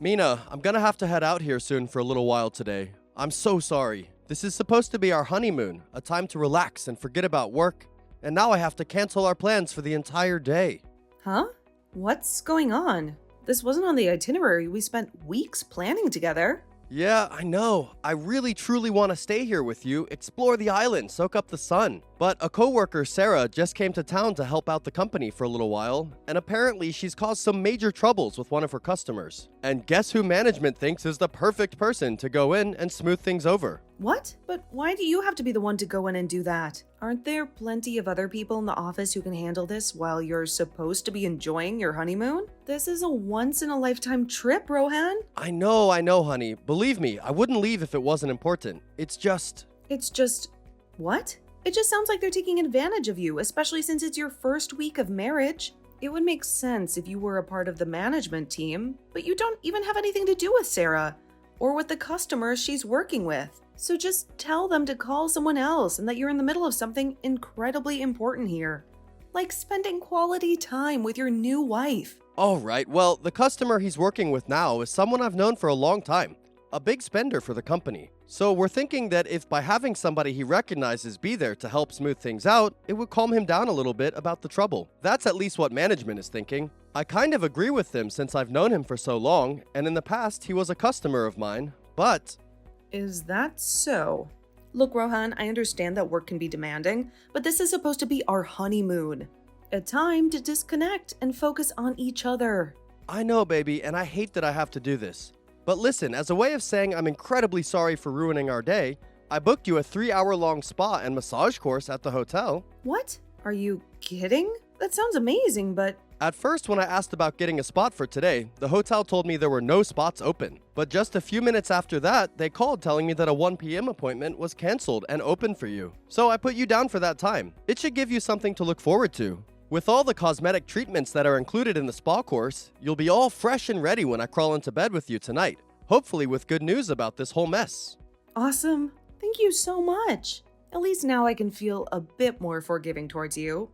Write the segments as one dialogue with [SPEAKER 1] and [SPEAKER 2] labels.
[SPEAKER 1] Mina, I'm gonna have to head out here soon for a little while today. I'm so sorry. This is supposed to be our honeymoon, a time to relax and forget about work, and now I have to cancel our plans for the entire day.
[SPEAKER 2] Huh? What's going on? This wasn't on the itinerary. We spent weeks planning together.
[SPEAKER 1] Yeah, I know. I really truly want to stay here with you, explore the island, soak up the sun. But a coworker, Sarah, just came to town to help out the company for a little while, and apparently she's caused some major troubles with one of her customers. And guess who management thinks is the perfect person to go in and smooth things over?
[SPEAKER 2] What? But why do you have to be the one to go in and do that? Aren't there plenty of other people in the office who can handle this while you're supposed to be enjoying your honeymoon? This is a once-in-a-lifetime trip, Rohan.
[SPEAKER 1] I know, honey. Believe me, I wouldn't leave if it wasn't important. It's just...
[SPEAKER 2] What? It just sounds like they're taking advantage of you, especially since it's your first week of marriage. It would make sense if you were a part of the management team, but you don't even have anything to do with Sarah or with the customers she's working with. So just tell them to call someone else and that you're in the middle of something incredibly important here, like spending quality time with your new wife.
[SPEAKER 1] Alright, well, the customer he's working with now is someone I've known for a long time, a big spender for the company. So we're thinking that if by having somebody he recognizes be there to help smooth things out, it would calm him down a little bit about the trouble. That's at least what management is thinking. I kind of agree with them since I've known him for so long, and in the past he was a customer of mine, but...
[SPEAKER 2] Is that so? Look, Rohan, I understand that work can be demanding, but this is supposed to be our honeymoon. A time to disconnect and focus on each other.
[SPEAKER 1] I know, baby, and I hate that I have to do this. But listen, as a way of saying I'm incredibly sorry for ruining our day, I booked you a 3-hour-long spa and massage course at the hotel.
[SPEAKER 2] What? Are you kidding? That sounds amazing, but...
[SPEAKER 1] At first, when I asked about getting a spot for today, the hotel told me there were no spots open. But just a few minutes after that, they called telling me that a 1 p.m. appointment was canceled and open for you. So I put you down for that time. It should give you something to look forward to. With all the cosmetic treatments that are included in the spa course, you'll be all fresh and ready when I crawl into bed with you tonight. Hopefully with good news about this whole mess.
[SPEAKER 2] Awesome. Thank you so much. At least now I can feel a bit more forgiving towards you,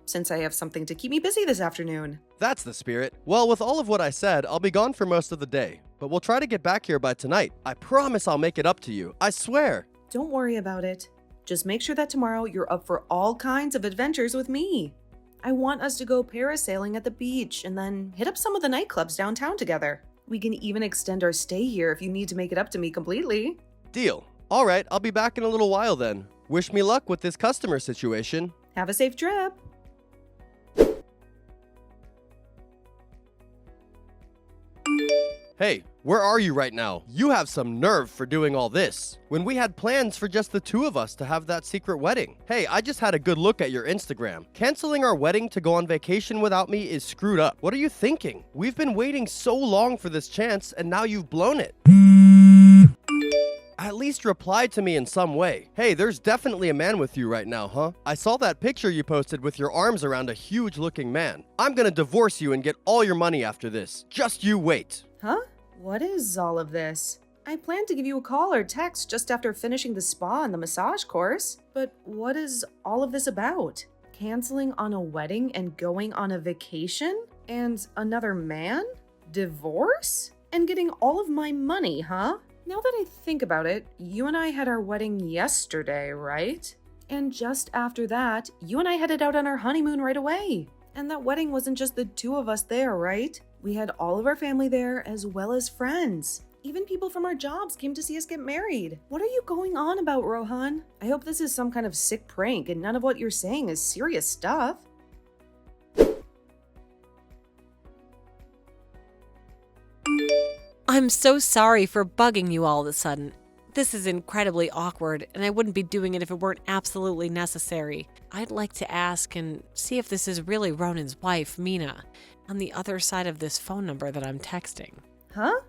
[SPEAKER 2] since I have something to keep me busy this afternoon.
[SPEAKER 1] That's the spirit. Well, with all of what I said, I'll be gone for most of the day, but we'll try to get back here by tonight. I promise I'll make it up to you. I swear.
[SPEAKER 2] Don't worry about it. Just make sure that tomorrow you're up for all kinds of adventures with me. I want us to go parasailing at the beach and then hit up some of the nightclubs downtown together. We can even extend our stay here if you need to make it up to me completely.
[SPEAKER 1] Deal. All right, I'll be back in a little while then. Wish me luck with this customer situation.
[SPEAKER 2] Have a safe trip.
[SPEAKER 1] Hey, where are you right now? You have some nerve for doing all this, when we had plans for just the two of us to have that secret wedding. Hey, I just had a good look at your Instagram. Canceling our wedding to go on vacation without me is screwed up. What are you thinking? We've been waiting so long for this chance, and now you've blown it. At least reply to me in some way. Hey, there's definitely a man with you right now, huh? I saw that picture you posted with your arms around a huge-looking man. I'm gonna divorce you and get all your money after this. Just you wait.
[SPEAKER 2] Huh? What is all of this? I planned to give you a call or text just after finishing the spa and the massage course. But what is all of this about? Canceling on a wedding and going on a vacation? And another man? Divorce? And getting all of my money, huh? Now that I think about it, you and I had our wedding yesterday, right? And just after that, you and I headed out on our honeymoon right away. And that wedding wasn't just the two of us there, right? We had all of our family there as well as friends. Even people from our jobs came to see us get married. What are you going on about, Rohan? I hope this is some kind of sick prank and none of what you're saying is serious stuff.
[SPEAKER 3] I'm so sorry for bugging you all of a sudden. This is incredibly awkward, and I wouldn't be doing it if it weren't absolutely necessary. I'd like to ask and see if this is really Ronan's wife, Mina, on the other side of this phone number that I'm texting.
[SPEAKER 2] Huh?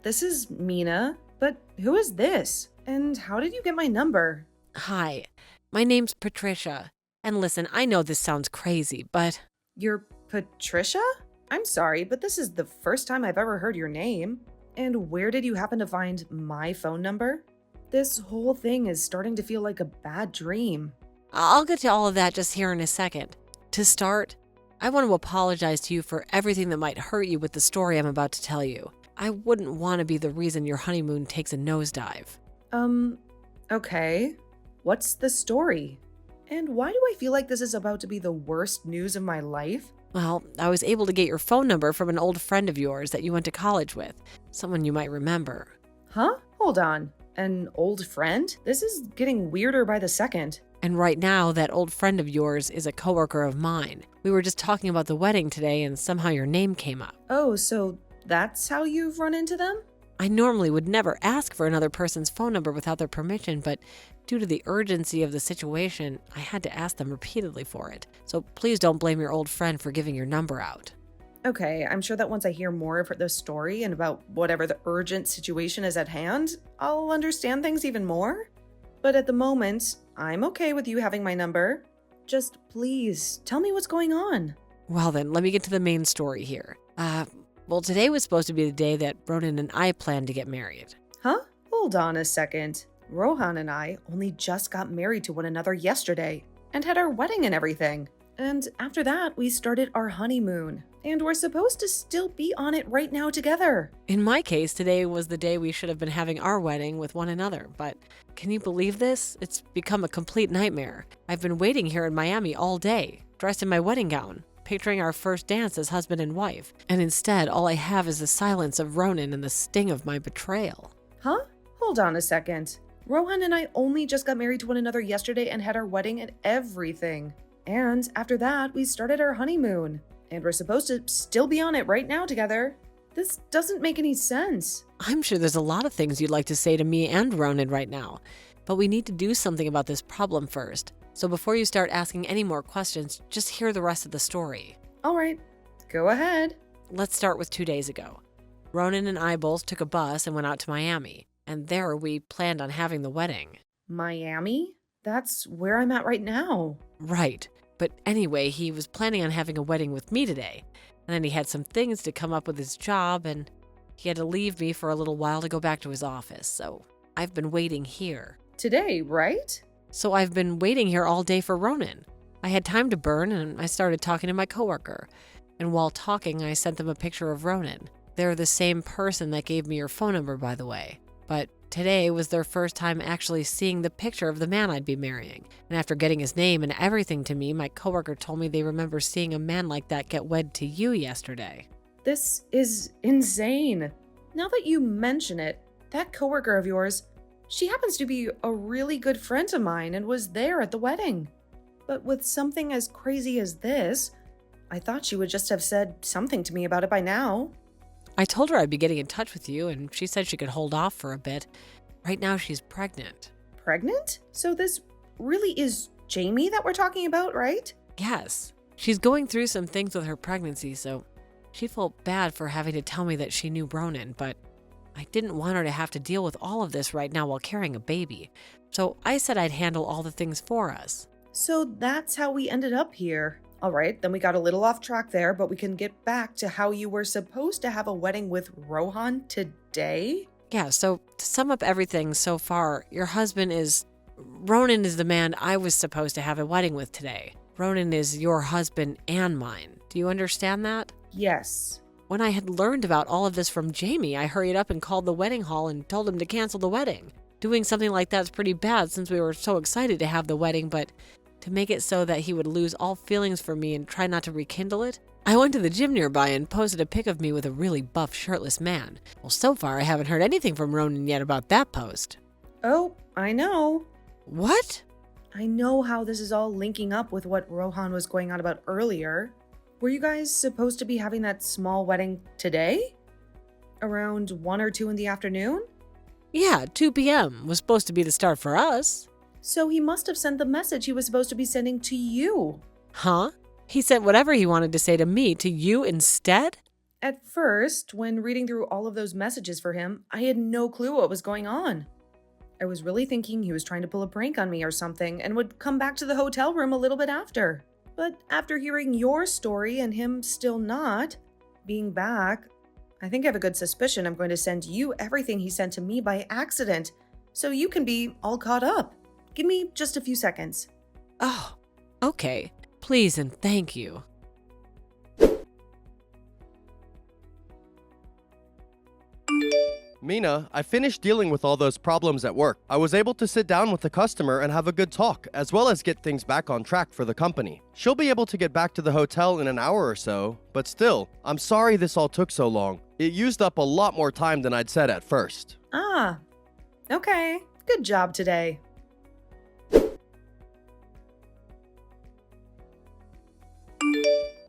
[SPEAKER 2] This is Mina, but who is this? And how did you get my number?
[SPEAKER 3] Hi, my name's Patricia. And listen, I know this sounds crazy, but...
[SPEAKER 2] You're Patricia? I'm sorry, but this is the first time I've ever heard your name. And where did you happen to find my phone number? This whole thing is starting to feel like a bad dream.
[SPEAKER 3] I'll get to all of that just here in a second. To start, I want to apologize to you for everything that might hurt you with the story I'm about to tell you. I wouldn't want to be the reason your honeymoon takes a nosedive.
[SPEAKER 2] Okay. What's the story? And why do I feel like this is about to be the worst news of my life?
[SPEAKER 3] Well, I was able to get your phone number from an old friend of yours that you went to college with, someone you might remember.
[SPEAKER 2] Huh? Hold on. An old friend? This is getting weirder by the second.
[SPEAKER 3] And right now, that old friend of yours is a coworker of mine. We were just talking about the wedding today and somehow your name came up.
[SPEAKER 2] Oh, so that's how you've run into them?
[SPEAKER 3] I normally would never ask for another person's phone number without their permission, but due to the urgency of the situation, I had to ask them repeatedly for it. So please don't blame your old friend for giving your number out.
[SPEAKER 2] Okay, I'm sure that once I hear more of the story and about whatever the urgent situation is at hand, I'll understand things even more. But at the moment, I'm okay with you having my number. Just please, tell me what's going on.
[SPEAKER 3] Well then, let me get to the main story here. Well, today was supposed to be the day that Ronan and I planned to get married.
[SPEAKER 2] Huh? Hold on a second. Rohan and I only just got married to one another yesterday and had our wedding and everything. And after that, we started our honeymoon. And we're supposed to still be on it right now together.
[SPEAKER 3] In my case, today was the day we should have been having our wedding with one another, but can you believe this? It's become a complete nightmare. I've been waiting here in Miami all day, dressed in my wedding gown, picturing our first dance as husband and wife, and instead all I have is the silence of Ronan and the sting of my betrayal.
[SPEAKER 2] Huh? Hold on a second. Rohan and I only just got married to one another yesterday and had our wedding and everything. And after that, we started our honeymoon. And we're supposed to still be on it right now together. This doesn't make any sense.
[SPEAKER 3] I'm sure there's a lot of things you'd like to say to me and Ronan right now, but we need to do something about this problem first. So before you start asking any more questions, just hear the rest of the story.
[SPEAKER 2] All right, go ahead.
[SPEAKER 3] Let's start with 2 days ago. Ronan and I both took a bus and went out to Miami, and there we planned on having the wedding.
[SPEAKER 2] Miami? That's where I'm at right now.
[SPEAKER 3] Right. But anyway, he was planning on having a wedding with me today, and then he had some things to come up with his job, and he had to leave me for a little while to go back to his office, so I've been waiting here.
[SPEAKER 2] Today, right?
[SPEAKER 3] So I've been waiting here all day for Ronan. I had time to burn, and I started talking to my coworker, and while talking, I sent them a picture of Ronan. They're the same person that gave me your phone number, by the way, but today was their first time actually seeing the picture of the man I'd be marrying. And after getting his name and everything to me, my coworker told me they remember seeing a man like that get wed to you yesterday.
[SPEAKER 2] This is insane. Now that you mention it, that coworker of yours, she happens to be a really good friend of mine and was there at the wedding. But with something as crazy as this, I thought she would just have said something to me about it by now.
[SPEAKER 3] I told her I'd be getting in touch with you, and she said she could hold off for a bit. Right now, she's pregnant.
[SPEAKER 2] Pregnant? So this really is Jamie that we're talking about, right?
[SPEAKER 3] Yes. She's going through some things with her pregnancy, so she felt bad for having to tell me that she knew Ronan, but I didn't want her to have to deal with all of this right now while carrying a baby. So I said I'd handle all the things for us.
[SPEAKER 2] So that's how we ended up here. All right, then we got a little off track there, but we can get back to how you were supposed to have a wedding with Rohan today?
[SPEAKER 3] Yeah, so to sum up everything so far, Ronan is the man I was supposed to have a wedding with today. Ronan is your husband and mine. Do you understand that?
[SPEAKER 2] Yes.
[SPEAKER 3] When I had learned about all of this from Jamie, I hurried up and called the wedding hall and told him to cancel the wedding. Doing something like that's pretty bad since we were so excited to have the wedding, but to make it so that he would lose all feelings for me and try not to rekindle it, I went to the gym nearby and posted a pic of me with a really buff, shirtless man. Well, so far I haven't heard anything from Ronan yet about that post.
[SPEAKER 2] Oh, I know.
[SPEAKER 3] What?
[SPEAKER 2] I know how this is all linking up with what Rohan was going on about earlier. Were you guys supposed to be having that small wedding today? Around 1 or 2 in the afternoon?
[SPEAKER 3] Yeah, 2 p.m. was supposed to be the start for us.
[SPEAKER 2] So he must have sent the message he was supposed to be sending to you.
[SPEAKER 3] Huh? He sent whatever he wanted to say to me to you instead?
[SPEAKER 2] At first, when reading through all of those messages for him, I had no clue what was going on. I was really thinking he was trying to pull a prank on me or something and would come back to the hotel room a little bit after. But after hearing your story and him still not being back, I think I have a good suspicion I'm going to send you everything he sent to me by accident so you can be all caught up. Give me just a few seconds.
[SPEAKER 3] Oh, okay. Please and thank you.
[SPEAKER 1] Mina, I finished dealing with all those problems at work. I was able to sit down with the customer and have a good talk, as well as get things back on track for the company. She'll be able to get back to the hotel in an hour or so, but still, I'm sorry this all took so long. It used up a lot more time than I'd said at first.
[SPEAKER 2] Ah, okay. Good job today.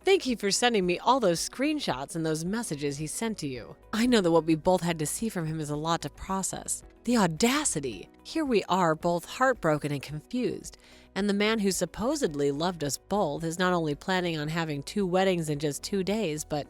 [SPEAKER 3] Thank you for sending me all those screenshots and those messages he sent to you. I know that what we both had to see from him is a lot to process. The audacity! Here we are, both heartbroken and confused. And the man who supposedly loved us both is not only planning on having 2 weddings in just 2 days, but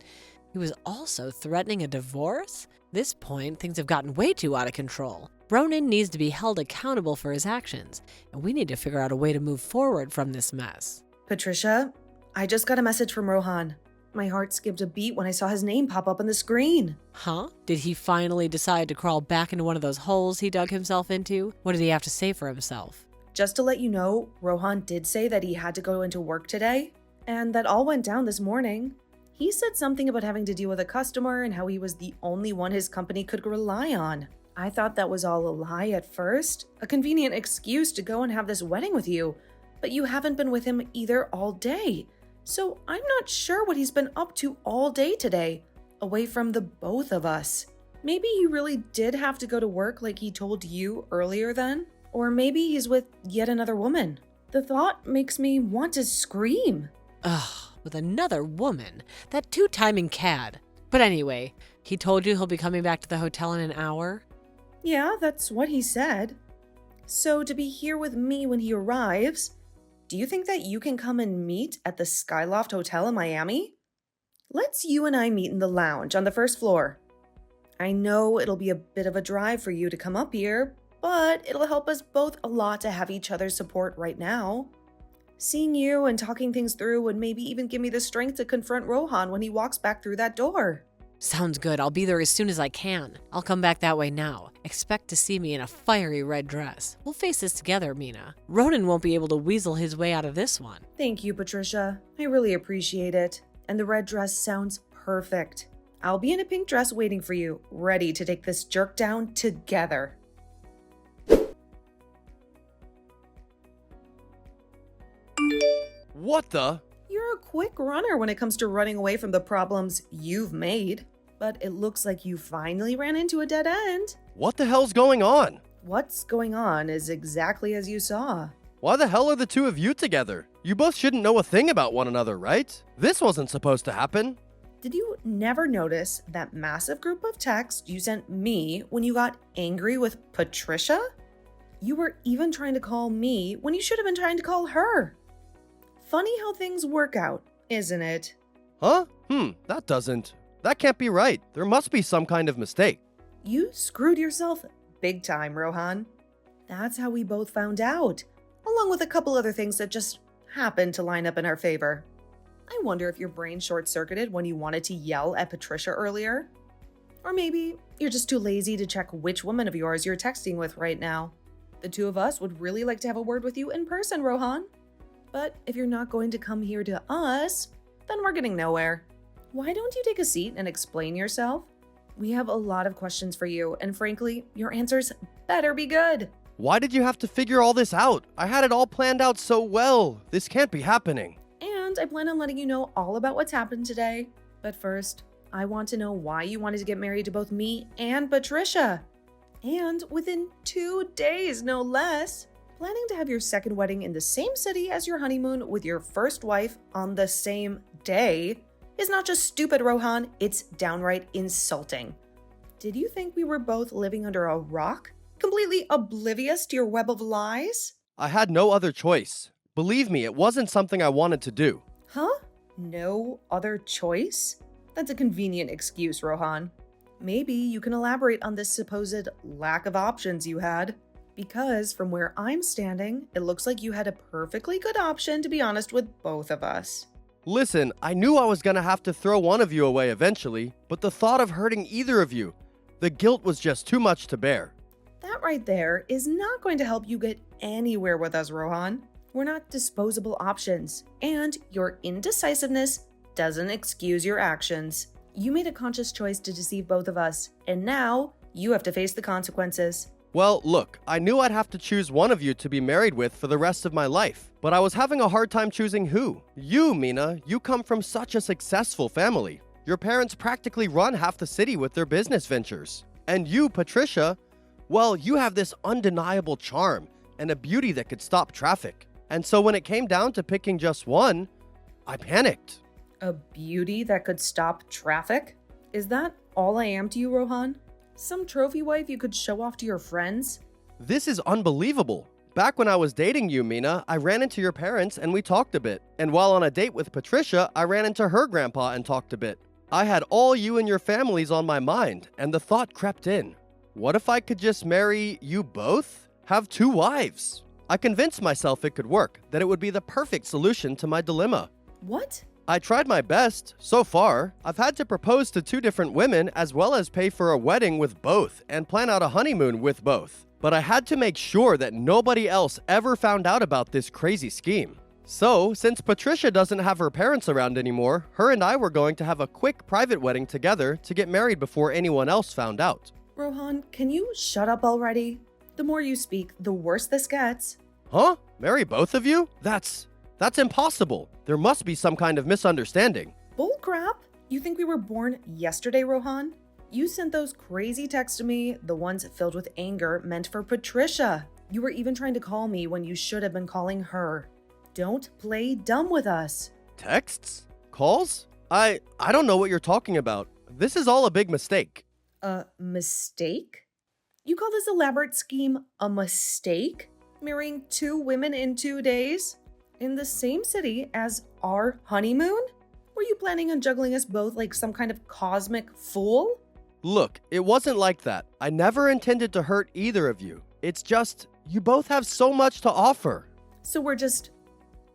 [SPEAKER 3] he was also threatening a divorce? At this point, things have gotten way too out of control. Ronan needs to be held accountable for his actions, and we need to figure out a way to move forward from this mess.
[SPEAKER 2] Patricia, I just got a message from Rohan. My heart skipped a beat when I saw his name pop up on the screen.
[SPEAKER 3] Huh? Did he finally decide to crawl back into one of those holes he dug himself into? What did he have to say for himself?
[SPEAKER 2] Just to let you know, Rohan did say that he had to go into work today, and that all went down this morning. He said something about having to deal with a customer and how he was the only one his company could rely on. I thought that was all a lie at first, a convenient excuse to go and have this wedding with you, but you haven't been with him either all day. So I'm not sure what he's been up to all day today, away from the both of us. Maybe he really did have to go to work like he told you earlier then, or maybe he's with yet another woman. The thought makes me want to scream.
[SPEAKER 3] Ugh, with another woman? That 2-timing cad. But anyway, he told you he'll be coming back to the hotel in an hour?
[SPEAKER 2] Yeah, that's what he said. So to be here with me when he arrives, do you think that you can come and meet at the Skyloft Hotel in Miami? Let's you and I meet in the lounge on the first floor. I know it'll be a bit of a drive for you to come up here, but it'll help us both a lot to have each other's support right now. Seeing you and talking things through would maybe even give me the strength to confront Rohan when he walks back through that door.
[SPEAKER 3] Sounds good. I'll be there as soon as I can. I'll come back that way now. Expect to see me in a fiery red dress. We'll face this together, Mina. Ronan won't be able to weasel his way out of this one.
[SPEAKER 2] Thank you, Patricia. I really appreciate it. And the red dress sounds perfect. I'll be in a pink dress waiting for you, ready to take this jerk down together.
[SPEAKER 1] What the?
[SPEAKER 2] You're a quick runner when it comes to running away from the problems you've made. But it looks like you finally ran into a dead end.
[SPEAKER 1] What the hell's going on?
[SPEAKER 2] What's going on is exactly as you saw.
[SPEAKER 1] Why the hell are the two of you together? You both shouldn't know a thing about one another, right? This wasn't supposed to happen.
[SPEAKER 2] Did you never notice that massive group of texts you sent me when you got angry with Patricia? You were even trying to call me when you should have been trying to call her. Funny how things work out, isn't it?
[SPEAKER 1] Huh? That can't be right. There must be some kind of mistake.
[SPEAKER 2] You screwed yourself big time, Rohan. That's how we both found out, along with a couple other things that just happened to line up in our favor. I wonder if your brain short-circuited when you wanted to yell at Patricia earlier. Or maybe you're just too lazy to check which woman of yours you're texting with right now. The two of us would really like to have a word with you in person, Rohan. But if you're not going to come here to us, then we're getting nowhere. Why don't you take a seat and explain yourself? We have a lot of questions for you, and frankly, your answers better be good.
[SPEAKER 1] Why did you have to figure all this out? I had it all planned out so well. This can't be happening.
[SPEAKER 2] And I plan on letting you know all about what's happened today. But first, I want to know why you wanted to get married to both me and Patricia. And within 2 days, no less. Planning to have your second wedding in the same city as your honeymoon with your first wife on the same day is not just stupid, Rohan, it's downright insulting. Did you think we were both living under a rock? Completely oblivious to your web of lies?
[SPEAKER 1] I had no other choice. Believe me, it wasn't something I wanted to do.
[SPEAKER 2] Huh? No other choice? That's a convenient excuse, Rohan. Maybe you can elaborate on this supposed lack of options you had. Because from where I'm standing, it looks like you had a perfectly good option, to be honest, with both of us.
[SPEAKER 1] Listen, I knew I was gonna have to throw one of you away eventually, but the thought of hurting either of you, the guilt was just too much to bear.
[SPEAKER 2] That right there is not going to help you get anywhere with us, Rohan. We're not disposable options, and your indecisiveness doesn't excuse your actions. You made a conscious choice to deceive both of us, and now You have to face the consequences.
[SPEAKER 1] Well, look, I knew I'd have to choose one of you to be married with for the rest of my life, but I was having a hard time choosing who. You, Mina, you come from such a successful family. Your parents practically run half the city with their business ventures. And you, Patricia, well, you have this undeniable charm and a beauty that could stop traffic. And so when it came down to picking just one, I panicked.
[SPEAKER 2] A beauty that could stop traffic? Is that all I am to you, Rohan? Some trophy wife you could show off to your friends?
[SPEAKER 1] This is unbelievable. Back when I was dating you, Mina, I ran into your parents and we talked a bit. And while on a date with Patricia, I ran into her grandpa and talked a bit. I had all you and your families on my mind, and the thought crept in. What if I could just marry you both? Have two wives? I convinced myself it could work, that it would be the perfect solution to my dilemma.
[SPEAKER 2] What?
[SPEAKER 1] I tried my best. So far, I've had to propose to two different women as well as pay for a wedding with both and plan out a honeymoon with both. But I had to make sure that nobody else ever found out about this crazy scheme. So, since Patricia doesn't have her parents around anymore, her and I were going to have a quick private wedding together to get married before anyone else found out.
[SPEAKER 2] Rohan, can you shut up already? The more you speak, the worse this gets.
[SPEAKER 1] Huh? Marry both of you? That's impossible. There must be some kind of misunderstanding.
[SPEAKER 2] Bullcrap! You think we were born yesterday, Rohan? You sent those crazy texts to me, the ones filled with anger meant for Patricia. You were even trying to call me when you should have been calling her. Don't play dumb with us.
[SPEAKER 1] Texts? Calls? I don't know what you're talking about. This is all a big mistake.
[SPEAKER 2] A mistake? You call this elaborate scheme a mistake? Marrying two women in 2 days? In the same city as our honeymoon? Were you planning on juggling us both like some kind of cosmic fool?
[SPEAKER 1] Look, it wasn't like that. I never intended to hurt either of you. It's just, you both have so much to offer.
[SPEAKER 2] So we're just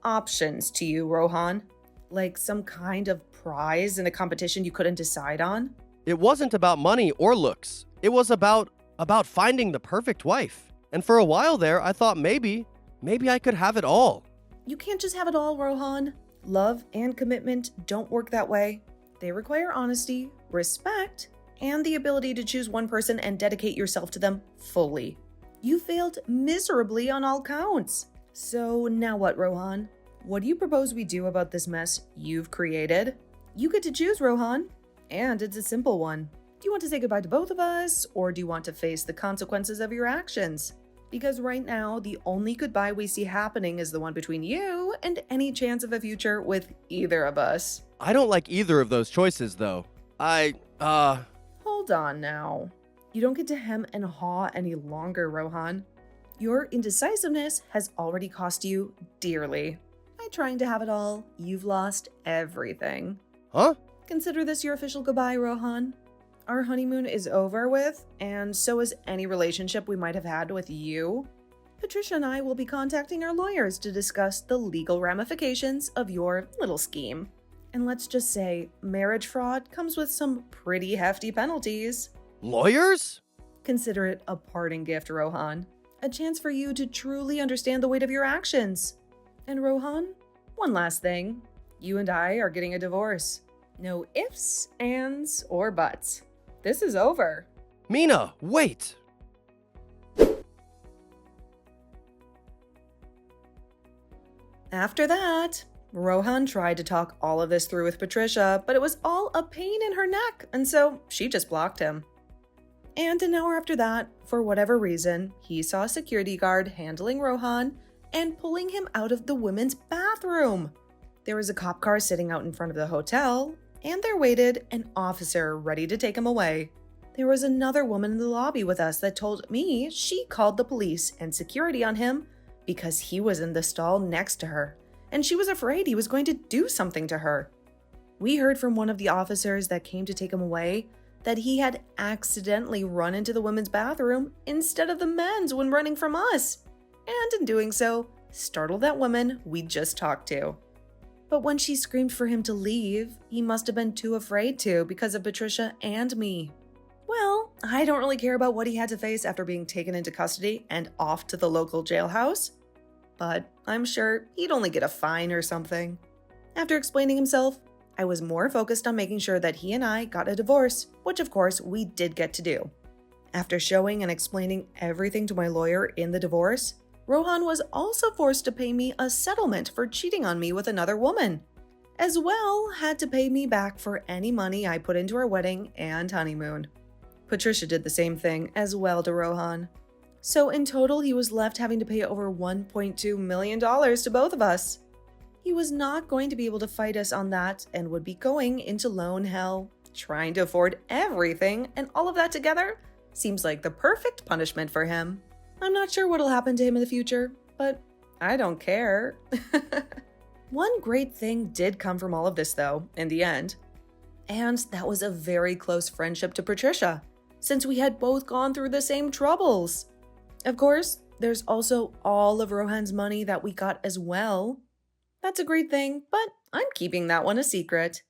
[SPEAKER 2] options to you, Rohan? Like some kind of prize in a competition you couldn't decide on?
[SPEAKER 1] It wasn't about money or looks. It was about finding the perfect wife. And for a while there, I thought maybe I could have it all.
[SPEAKER 2] You can't just have it all, Rohan. Love and commitment don't work that way. They require honesty, respect, and the ability to choose one person and dedicate yourself to them fully. You failed miserably on all counts. So now what, Rohan? What do you propose we do about this mess you've created? You get to choose, Rohan. And it's a simple one. Do you want to say goodbye to both of us, or do you want to face the consequences of your actions? Because right now, the only goodbye we see happening is the one between you and any chance of a future with either of us.
[SPEAKER 1] I don't like either of those choices, though.
[SPEAKER 2] Hold on now. You don't get to hem and haw any longer, Rohan. Your indecisiveness has already cost you dearly. By trying to have it all, you've lost everything.
[SPEAKER 1] Huh?
[SPEAKER 2] Consider this your official goodbye, Rohan. Our honeymoon is over with, and so is any relationship we might have had with you. Patricia and I will be contacting our lawyers to discuss the legal ramifications of your little scheme. And let's just say, marriage fraud comes with some pretty hefty penalties.
[SPEAKER 1] Lawyers?
[SPEAKER 2] Consider it a parting gift, Rohan. A chance for you to truly understand the weight of your actions. And Rohan, one last thing. You and I are getting a divorce. No ifs, ands, or buts. This is over.
[SPEAKER 1] Mina, wait!
[SPEAKER 2] After that, Rohan tried to talk all of this through with Patricia, but it was all a pain in her neck, and so she just blocked him. And an hour after that, for whatever reason, he saw a security guard handling Rohan and pulling him out of the women's bathroom. There was a cop car sitting out in front of the hotel, and there waited an officer ready to take him away. There was another woman in the lobby with us that told me she called the police and security on him because he was in the stall next to her, and she was afraid he was going to do something to her. We heard from one of the officers that came to take him away that he had accidentally run into the women's bathroom instead of the men's when running from us, and in doing so, startled that woman we just talked to. But when she screamed for him to leave, he must have been too afraid to because of Patricia and me. Well, I don't really care about what he had to face after being taken into custody and off to the local jailhouse, but I'm sure he'd only get a fine or something. After explaining himself, I was more focused on making sure that he and I got a divorce, which of course we did get to do. After showing and explaining everything to my lawyer in the divorce, Rohan was also forced to pay me a settlement for cheating on me with another woman, as well had to pay me back for any money I put into our wedding and honeymoon. Patricia did the same thing as well to Rohan. So in total, he was left having to pay over $1.2 million to both of us. He was not going to be able to fight us on that and would be going into loan hell. Trying to afford everything and all of that together seems like the perfect punishment for him. I'm not sure what'll happen to him in the future, but I don't care. One great thing did come from all of this, though, in the end. And that was a very close friendship to Patricia, since we had both gone through the same troubles. Of course, there's also all of Rohan's money that we got as well. That's a great thing, but I'm keeping that one a secret.